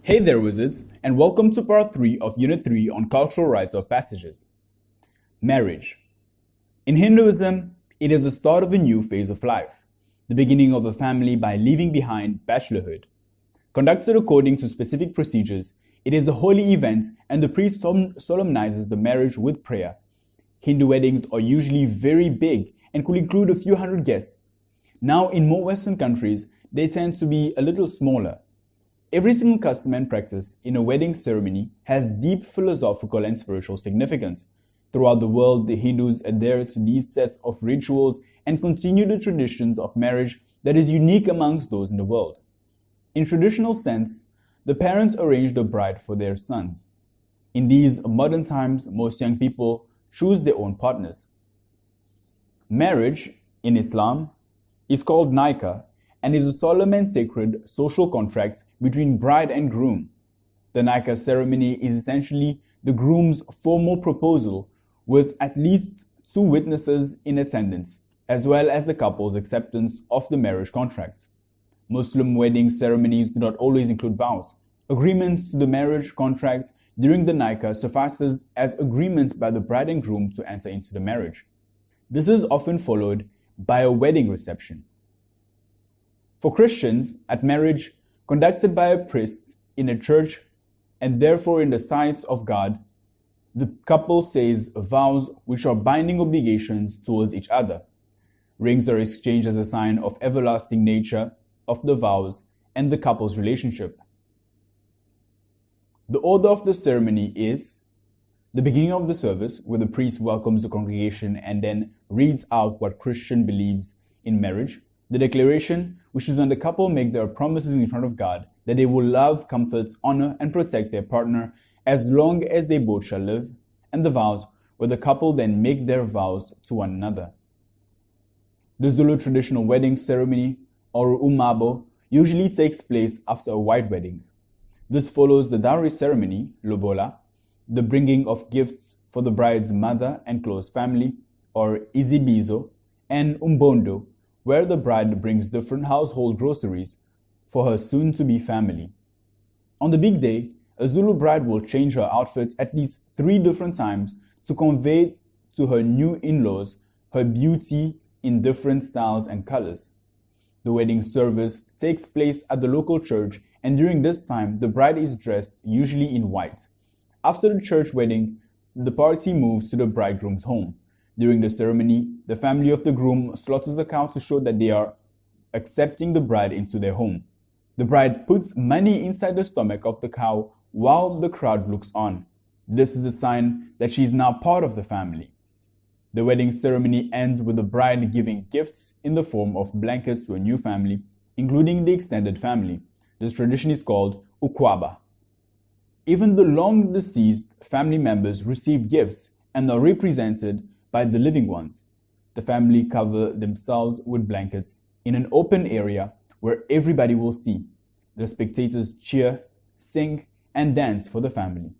Hey there, wizards, and welcome to part 3 of Unit 3 on cultural rites of passages. Marriage. In Hinduism, it is the start of a new phase of life, the beginning of a family by leaving behind bachelorhood. Conducted according to specific procedures, it is a holy event and the priest solemnizes the marriage with prayer. Hindu weddings are usually very big and could include a few hundred guests. Now, in more Western countries, they tend to be a little smaller. Every single custom and practice in a wedding ceremony has deep philosophical and spiritual significance. Throughout the world, the Hindus adhere to these sets of rituals and continue the traditions of marriage that is unique amongst those in the world. In traditional sense, the parents arrange the bride for their sons. In these modern times, most young people choose their own partners. Marriage, in Islam, is called nikah and is a solemn and sacred social contract between bride and groom. The nikah ceremony is essentially the groom's formal proposal with at least 2 witnesses in attendance, as well as the couple's acceptance of the marriage contract. Muslim wedding ceremonies do not always include vows. Agreements to the marriage contract during the nikah suffices as agreements by the bride and groom to enter into the marriage. This is often followed by a wedding reception. For Christians, at marriage, conducted by a priest in a church and therefore in the sight of God, the couple says vows which are binding obligations towards each other. Rings are exchanged as a sign of everlasting nature of the vows and the couple's relationship. The order of the ceremony is the beginning of the service, where the priest welcomes the congregation and then reads out what Christian believes in marriage. The declaration, which is when the couple make their promises in front of God that they will love, comfort, honor, and protect their partner as long as they both shall live, and the vows, where the couple then make their vows to one another. The Zulu traditional wedding ceremony, or umabo, usually takes place after a white wedding. This follows the dowry ceremony, lobola, the bringing of gifts for the bride's mother and close family, or izibizo, and umbondo, where the bride brings different household groceries for her soon-to-be family. On the big day, a Zulu bride will change her outfit at least 3 different times to convey to her new in-laws her beauty in different styles and colors. The wedding service takes place at the local church, and during this time, the bride is dressed usually in white. After the church wedding, the party moves to the bridegroom's home. During the ceremony, the family of the groom slaughters a cow to show that they are accepting the bride into their home. The bride puts money inside the stomach of the cow while the crowd looks on. This is a sign that she is now part of the family. The wedding ceremony ends with the bride giving gifts in the form of blankets to a new family, including the extended family. This tradition is called ukwaba. Even the long deceased family members receive gifts and are represented by the living ones. The family cover themselves with blankets in an open area where everybody will see. The spectators cheer, sing, and dance for the family.